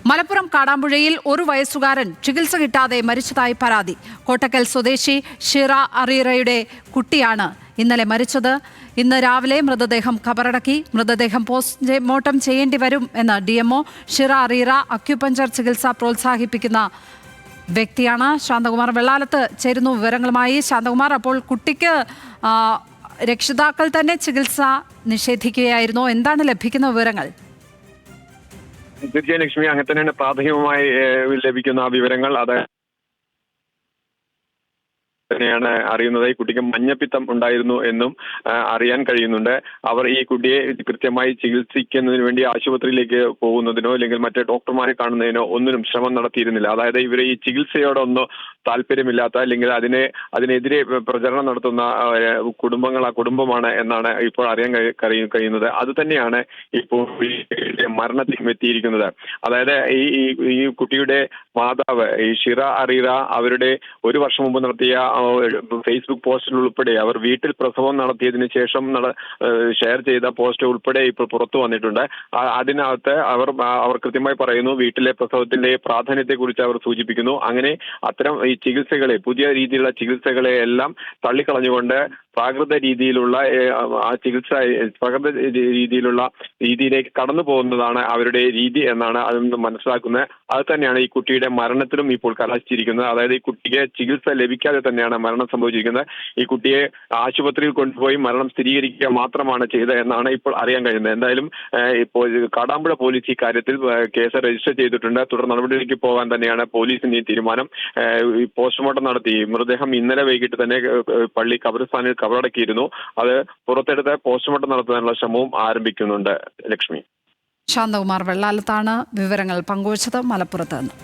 മലപ്പുറം കാടാമ്പുഴയിൽ ഒരു വയസ്സുകാരൻ ചികിത്സ കിട്ടാതെ മരിച്ചതായി പരാതി. കോട്ടക്കൽ സ്വദേശി ഷിറ അറീറയുടെ കുട്ടിയാണ് ഇന്നലെ മരിച്ചത്. ഇന്ന് രാവിലെ മൃതദേഹം ഖബറടക്കി. മൃതദേഹം പോസ്റ്റ്മോർട്ടം ചെയ്യേണ്ടി വരും എന്ന് DMO. ഷിറ അറീറ അക്യുപഞ്ചർ ചികിത്സ പ്രോത്സാഹിപ്പിക്കുന്ന വ്യക്തിയാണ്. ശാന്തകുമാർ വെള്ളാലത്ത് ചേരുന്നു വിവരങ്ങളുമായി. ശാന്തകുമാർ, അപ്പോൾ കുട്ടിക്ക് രക്ഷിതാക്കൾ തന്നെ ചികിത്സ നിഷേധിക്കുകയായിരുന്നു. എന്താണ് ലഭിക്കുന്ന വിവരങ്ങൾ? തീർച്ചയായും ലക്ഷ്മി, അങ്ങനെ തന്നെയാണ് പ്രാഥമികമായി ലഭിക്കുന്ന വിവരങ്ങൾ. അത് തന്നെയാണ് അറിയുന്നത്. ഈ കുട്ടിക്ക് മഞ്ഞപ്പിത്തം ഉണ്ടായിരുന്നു എന്നും അറിയാൻ കഴിയുന്നുണ്ട്. അവർ ഈ കുട്ടിയെ കൃത്യമായി ചികിത്സിക്കുന്നതിന് വേണ്ടി ആശുപത്രിയിലേക്ക് പോകുന്നതിനോ അല്ലെങ്കിൽ മറ്റേ ഡോക്ടർമാരെ കാണുന്നതിനോ ഒന്നിനും ശ്രമം നടത്തിയിരുന്നില്ല. അതായത് ഇവരെ ഈ ചികിത്സയോടൊന്നും താല്പര്യമില്ലാത്ത അല്ലെങ്കിൽ അതിനെതിരെ പ്രചരണം നടത്തുന്ന കുടുംബമാണ് എന്നാണ് ഇപ്പോൾ അറിയാൻ കഴിയുന്നത്. അത് തന്നെയാണ് ഇപ്പോൾ മരണത്തിലും എത്തിയിരിക്കുന്നത്. അതായത് ഈ കുട്ടിയുടെ മാതാവ് ഈ ഷിറ അറീറ അവരുടെ ഒരു വർഷം മുമ്പ് നടത്തിയ ഫേസ്ബുക്ക് പോസ്റ്റിൽ ഉൾപ്പെടെ അവർ വീട്ടിൽ പ്രസവം നടത്തിയതിനു ശേഷം ഷെയർ ചെയ്ത പോസ്റ്റ് ഉൾപ്പെടെ ഇപ്പോൾ പുറത്തു വന്നിട്ടുണ്ട്. അതിനകത്ത് അവർ കൃത്യമായി പറയുന്നു, വീട്ടിലെ പ്രസവത്തിന്റെ പ്രാധാന്യത്തെക്കുറിച്ച് അവർ സൂചിപ്പിക്കുന്നു. അങ്ങനെ അത്തരം ഈ ചികിത്സകളെ, പുതിയ രീതിയിലുള്ള ചികിത്സകളെ എല്ലാം തള്ളിക്കളഞ്ഞുകൊണ്ട് പ്രാകൃത രീതിയിലുള്ള രീതിയിലേക്ക് കടന്നു പോകുന്നതാണ് അവരുടെ രീതി എന്നാണ് അതിൽ നിന്ന് മനസ്സിലാക്കുന്നത്. അത് തന്നെയാണ് ഈ കുട്ടിയുടെ മരണത്തിലും ഇപ്പോൾ കലാശിച്ചിരിക്കുന്നത്. അതായത് ഈ കുട്ടിക്ക് ചികിത്സ ലഭിക്കാതെ തന്നെയാണ് മരണം സംഭവിച്ചിരിക്കുന്നത്. ഈ കുട്ടിയെ ആശുപത്രിയിൽ കൊണ്ടുപോയി മരണം സ്ഥിരീകരിക്കുക മാത്രമാണ് ചെയ്തത് എന്നാണ് ഇപ്പോൾ അറിയാൻ കഴിയുന്നത്. എന്തായാലും ഇപ്പോൾ കാടാമ്പുഴ പോലീസ് ഈ കാര്യത്തിൽ കേസ് രജിസ്റ്റർ ചെയ്തിട്ടുണ്ട്. തുടർ നടപടിയിലേക്ക് പോകാൻ തന്നെയാണ് പോലീസിന്റെ ഈ തീരുമാനം. പോസ്റ്റ്മോർട്ടം നടത്തി മൃതദേഹം ഇന്നലെ വൈകിട്ട് തന്നെ പള്ളി ഖബർസ്ഥാനിൽ കബറടക്കിയിരുന്നു. അത് പുറത്തെടുത്ത് പോസ്റ്റ്മോർട്ടം നടത്താനുള്ള ശ്രമവും ആരംഭിക്കുന്നുണ്ട്. ലക്ഷ്മി. ശാന്തകുമാർ വെള്ളാലത്താണ് വിവരങ്ങൾ പങ്കുവച്ചത് മലപ്പുറത്ത് നിന്ന്.